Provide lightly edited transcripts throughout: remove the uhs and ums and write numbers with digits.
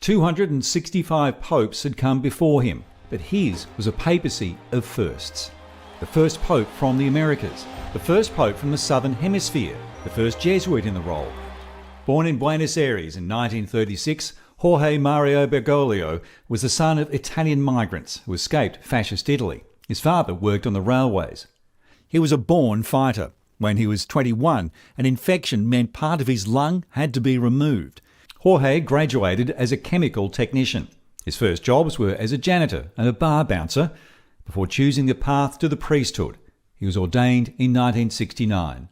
265 popes had come before him, but his was a papacy of firsts. The first pope from the Americas, the first pope from the Southern Hemisphere, the first Jesuit in the role. Born in Buenos Aires in 1936, Jorge Mario Bergoglio was the son of Italian migrants who escaped fascist Italy. His father worked on the railways. He was a born fighter. When he was 21, an infection meant part of his lung had to be removed. Jorge graduated as a chemical technician. His first jobs were as a janitor and a bar bouncer before choosing the path to the priesthood. He was ordained in 1969.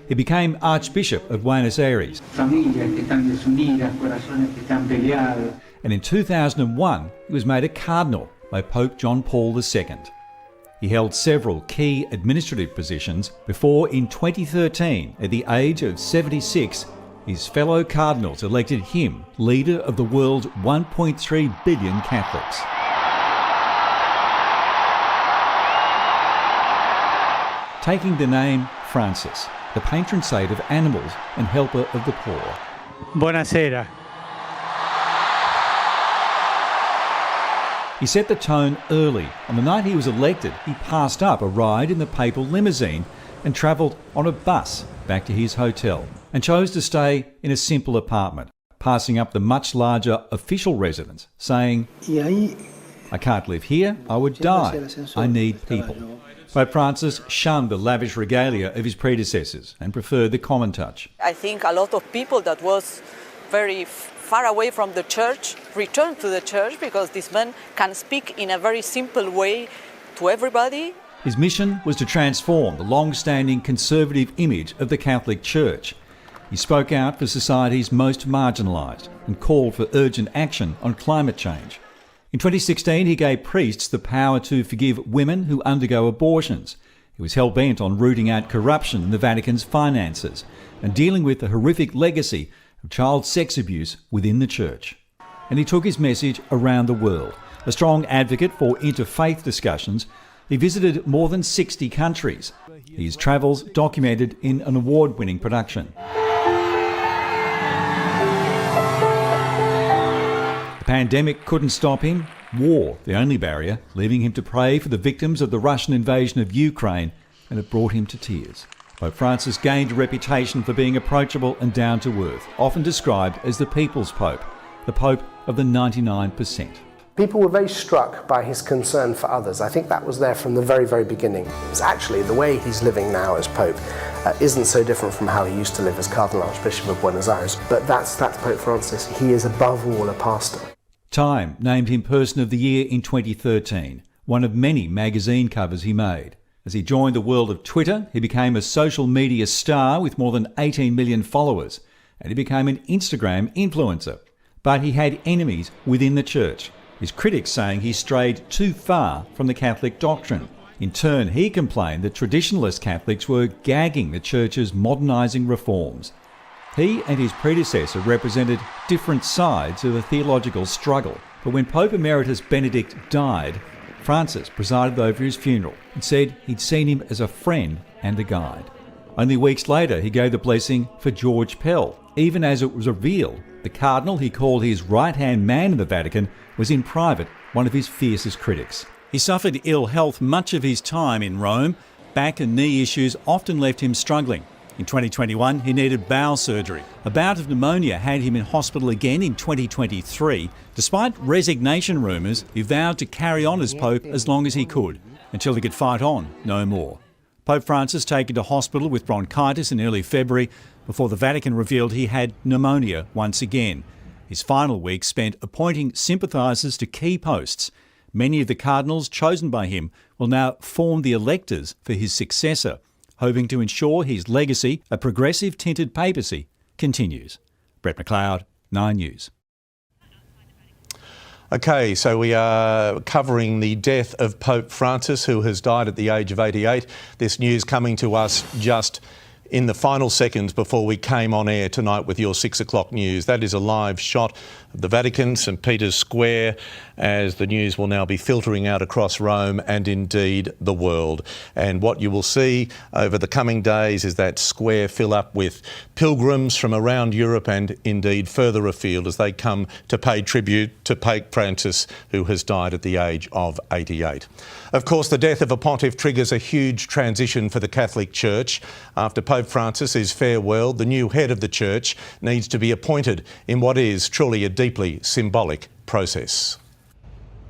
He became Archbishop of Buenos Aires. And in 2001, he was made a cardinal by Pope John Paul II. He held several key administrative positions before, in 2013, at the age of 76, his fellow cardinals elected him leader of the world's 1.3 billion Catholics. Taking the name Francis, the patron saint of animals and helper of the poor. Buonasera. He set the tone early. On the night he was elected, he passed up a ride in the papal limousine and travelled on a bus back to his hotel and chose to stay in a simple apartment, passing up the much larger official residence, saying, "I can't live here, I would die. I need people." Pope Francis shunned the lavish regalia of his predecessors and preferred the common touch. I think a lot of people that was very far away from the church returned to the church because this man can speak in a very simple way to everybody. His mission was to transform the long-standing conservative image of the Catholic Church. He spoke out for society's most marginalised and called for urgent action on climate change. In 2016, he gave priests the power to forgive women who undergo abortions. He was hell-bent on rooting out corruption in the Vatican's finances and dealing with the horrific legacy of child sex abuse within the Church. And he took his message around the world. A strong advocate for interfaith discussions, he visited more than 60 countries. His travels documented in an award-winning production. The pandemic couldn't stop him. War, the only barrier, leaving him to pray for the victims of the Russian invasion of Ukraine, and it brought him to tears. Pope Francis gained a reputation for being approachable and down to earth, often described as the People's Pope, the Pope of the 99%. People were very struck by his concern for others. I think that was there from the very, very beginning. It's actually the way he's living now as Pope isn't so different from how he used to live as Cardinal Archbishop of Buenos Aires. But that's Pope Francis. He is above all a pastor. Time named him Person of the Year in 2013, one of many magazine covers he made. As he joined the world of Twitter, he became a social media star with more than 18 million followers, and he became an Instagram influencer. But he had enemies within the Church, his critics saying he strayed too far from the Catholic doctrine. In turn, he complained that traditionalist Catholics were gagging the Church's modernising reforms. He and his predecessor represented different sides of the theological struggle. But when Pope Emeritus Benedict died, Francis presided over his funeral and said he'd seen him as a friend and a guide. Only weeks later, he gave the blessing for George Pell, even as it was revealed the cardinal he called his right-hand man in the Vatican was in private one of his fiercest critics. He suffered ill health much of his time in Rome. Back and knee issues often left him struggling. In 2021, he needed bowel surgery. A bout of pneumonia had him in hospital again in 2023. Despite resignation rumours, he vowed to carry on as Pope as long as he could, until he could fight on no more. Pope Francis taken to hospital with bronchitis in early February before the Vatican revealed he had pneumonia once again. His final week spent appointing sympathisers to key posts. Many of the cardinals chosen by him will now form the electors for his successor, hoping to ensure his legacy, a progressive tinted papacy, continues. Brett McLeod, 9 News. OK, so we are covering the death of Pope Francis, who has died at the age of 88. This news coming to us just in the final seconds before we came on air tonight with your 6 o'clock news. That is a live shot of the Vatican, St Peter's Square, as the news will now be filtering out across Rome and indeed the world. And what you will see over the coming days is that square fill up with pilgrims from around Europe and indeed further afield as they come to pay tribute to Pope Francis, who has died at the age of 88. Of course, the death of a pontiff triggers a huge transition for the Catholic Church. After Pope Francis is farewelled, the new head of the Church needs to be appointed in what is truly a deeply symbolic process.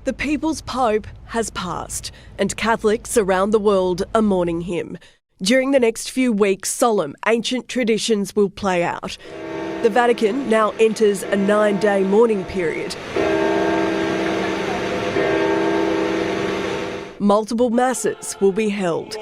The People's Pope has passed, and Catholics around the world are mourning him. During the next few weeks, solemn ancient traditions will play out. The Vatican now enters a 9-day mourning period. Multiple masses will be held.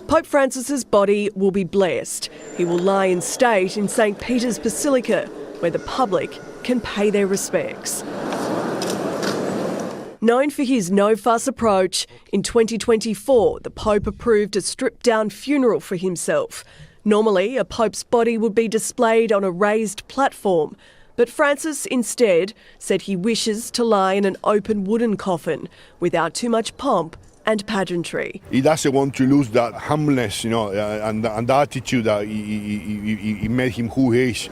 Pope Francis's body will be blessed. He will lie in state in St Peter's Basilica, where the public can pay their respects. Known for his no-fuss approach, in 2024 the Pope approved a stripped-down funeral for himself. Normally, a Pope's body would be displayed on a raised platform, but Francis instead said he wishes to lie in an open wooden coffin without too much pomp and pageantry. He doesn't want to lose that humbleness, and the attitude that he made him who he is.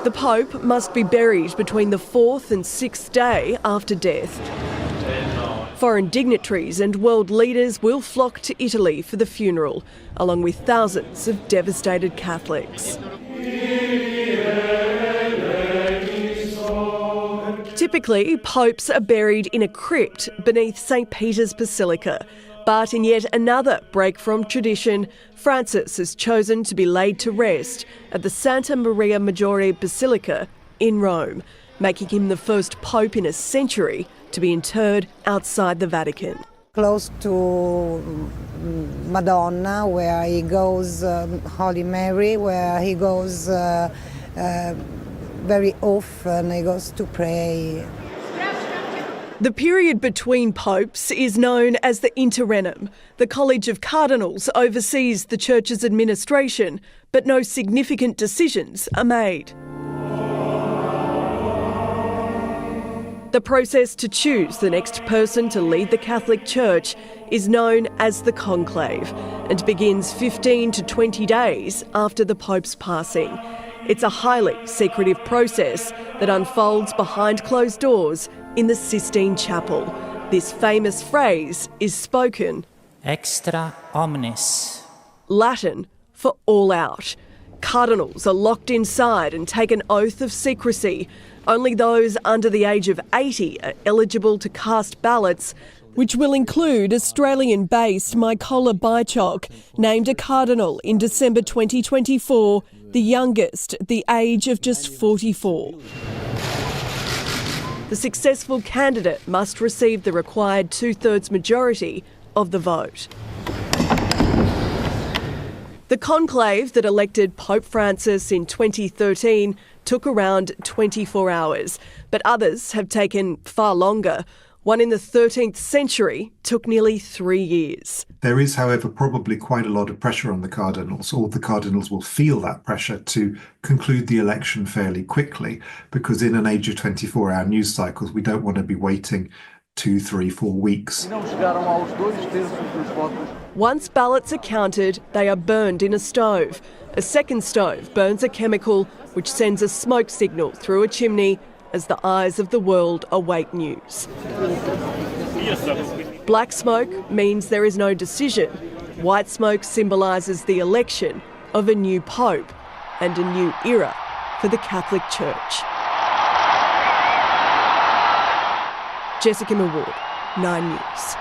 The Pope must be buried between the 4th and 6th day after death. Foreign dignitaries and world leaders will flock to Italy for the funeral, along with thousands of devastated Catholics. Typically, popes are buried in a crypt beneath St Peter's Basilica. But in yet another break from tradition, Francis has chosen to be laid to rest at the Santa Maria Maggiore Basilica in Rome, making him the first pope in a century to be interred outside the Vatican. Close to Madonna, where he goes, Holy Mary, where he goes very often, he goes to pray. The period between popes is known as the interregnum. The College of Cardinals oversees the Church's administration, but no significant decisions are made. The process to choose the next person to lead the Catholic Church is known as the conclave and begins 15 to 20 days after the Pope's passing. It's a highly secretive process that unfolds behind closed doors in the Sistine Chapel. This famous phrase is spoken extra omnes, Latin for all out. Cardinals are locked inside and take an oath of secrecy. Only those under the age of 80 are eligible to cast ballots, which will include Australian-based Mykola Baichok, named a cardinal in December 2024, the youngest at the age of just 44. The successful candidate must receive the required 2/3 majority of the vote. The conclave that elected Pope Francis in 2013 took around 24 hours, but others have taken far longer. One in the 13th century took nearly 3 years. There is, however, probably quite a lot of pressure on the cardinals. All the cardinals will feel that pressure to conclude the election fairly quickly, because in an age of 24-hour news cycles, we don't want to be waiting 2, 3, 4 weeks. Once ballots are counted, they are burned in a stove. A second stove burns a chemical which sends a smoke signal through a chimney as the eyes of the world await news. Black smoke means there is no decision. White smoke symbolises the election of a new pope and a new era for the Catholic Church. Jessica Maward, 9 News.